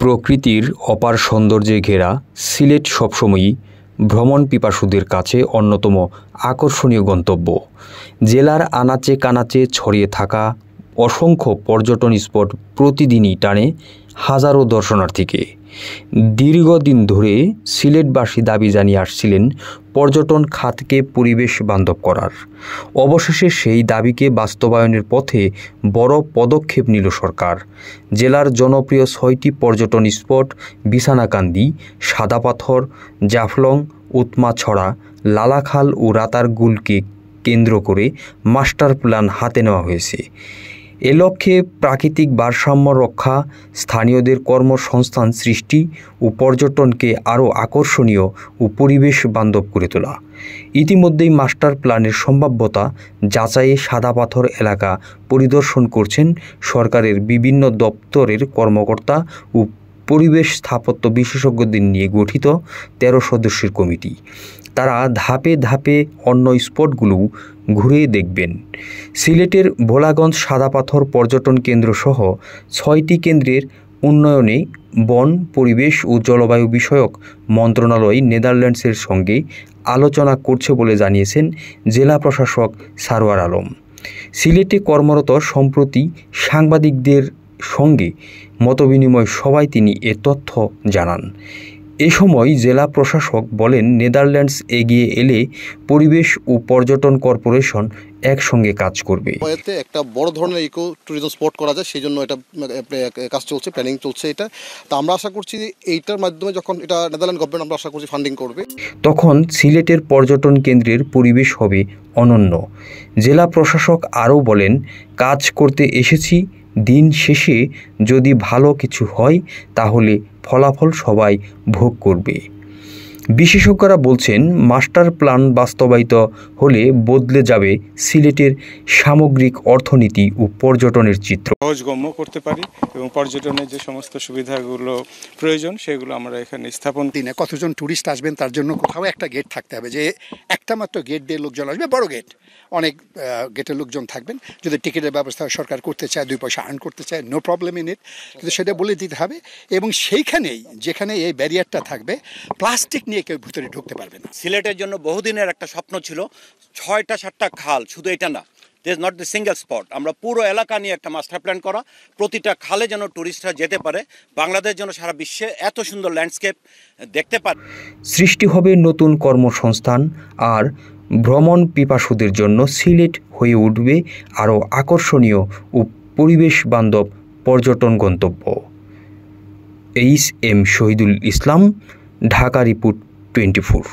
প্রকৃতির অপার সৌন্দর্যে ঘেরা সিলেট সবসময়ই ভ্রমণ পিপাসুদের কাছে অন্যতম আকর্ষণীয় গন্তব্য। জেলার আনাচে কানাচে ছড়িয়ে থাকা অসংখ্য পর্যটন স্পট প্রতিদিনই টানে হাজারো দর্শনার্থীকে। দীর্ঘদিন ধরে সিলেটবাসী দাবি জানিয়ে আসছিলেন পর্যটন খাতকে পরিবেশ বান্ধব করার। অবশেষে সেই দাবিকে বাস্তবায়নের পথে বড় পদক্ষেপ নিল সরকার। জেলার জনপ্রিয় 6টি পর্যটন স্পট বিছানাকান্দি, সাদাপাথর, জাফলং, উৎমাছড়া, লালাখাল ও রাতারগুলকে কেন্দ্র করে মাস্টার প্ল্যান হাতে নেওয়া হয়েছে। এ লক্ষ্যে প্রাকৃতিক ভারসাম্য রক্ষা, স্থানীয়দের কর্মসংস্থান সৃষ্টি ও পর্যটনকে আরও আকর্ষণীয় ও পরিবেশ বান্ধব করে তোলা। ইতিমধ্যেই মাস্টার প্ল্যানের সম্ভাব্যতা যাচাইয়ে সাদাপাথর এলাকা পরিদর্শন করছেন সরকারের বিভিন্ন দপ্তরের কর্মকর্তা ও পরিবেশ স্থাপত্য বিশেষজ্ঞদের নিয়ে গঠিত 13 সদস্যের কমিটি। তারা ধাপে ধাপে অন্য স্পটগুলো ঘুরে দেখবেন। সিলেটের ভোলাগঞ্জ সাদাপাথর পর্যটন কেন্দ্রসহ 6টি কেন্দ্রের উন্নয়নে বন, পরিবেশ ও জলবায়ু বিষয়ক মন্ত্রণালয় নেদারল্যান্ডসের সঙ্গে আলোচনা করছে বলে জানিয়েছেন জেলা প্রশাসক সারোয়ার আলম। সিলেটে কর্মরত সম্প্রতি সাংবাদিকদের সঙ্গে মতবিনিময় সভায় তিনি এ তথ্য জানান। এ সময় জেলা প্রশাসক বলেন, নেদারল্যান্ডস এগিয়ে এলে পরিবেশ ও পর্যটন কর্পোরেশন একসঙ্গে কাজ করবে। এতে একটা বড় ধরনের ইকো ট্যুরিজম স্পট করা যায়, সেই জন্য এটা কাজ চলছে, প্ল্যানিং চলছে। এটা তো আমরা আশা করছি এইটার মাধ্যমে যখন এটা নেদারল্যান্ড গভর্নমেন্ট আমরা আশা করছি ফান্ডিং করবে, তখন সিলেটের পর্যটন কেন্দ্রের পরিবেশ হবে অনন্য। জেলা প্রশাসক আরও বলেন, কাজ করতে এসেছি, দিন শেষে যদি ভালো কিছু হয় তাহলে ফলাফল সবাই ভোগ করবে। বিশেষজ্ঞরা বলছেন, মাস্টার প্ল্যান বাস্তবায়িত হলে বদলে যাবে সিলেটের সামগ্রিক অর্থনীতি ও পর্যটনের চিত্র। সহজগম্য করতে পারি এবং পর্যটনের যে সমস্ত সুবিধাগুলো প্রয়োজন সেগুলো আমরা এখানে স্থাপন। দিনে কতজন ট্যুরিস্ট আসবেন তার জন্য কোথাও একটা গেট থাকতে হবে, যে একটা মাত্র গেট দিয়ে লোকজন আসবে, বড় গেট, অনেক গেটের লোকজন থাকবেন। যদি টিকিটের ব্যবস্থা সরকার করতে চায়, 2 পয়সা আর্ন করতে চায়, নো প্রবলেম ইন ইট, কিন্তু সেটা বলে দিতে হবে। এবং সেইখানেই যেখানে এই ব্যারিয়ারটা থাকবে, প্লাস্টিক নিয়ে কেউ ভিতরে ঢুকতে পারবে না। সিলেটের জন্য বহুদিনের একটা স্বপ্ন ছিল 6টা 7টা খাল, শুধু এটা না, this not the single spot. আমরা পুরো এলাকা নিয়ে একটা মাস্টার প্ল্যান করা, প্রতিটা খালে যেন টুরিস্টরা যেতে পারে, বাংলাদেশ যেন সারা বিশ্বে এত সুন্দর ল্যান্ডস্কেপ দেখতে পারে। সৃষ্টি হবে নতুন কর্মসংস্থান, আর ভ্রমণ পিপাসুদের জন্য সিলেট হয়ে উঠবে আরও আকর্ষণীয় ও পরিবেশ বান্ধব পর্যটন গন্তব্য। H M Shahidul Islam, Dhaka report 24।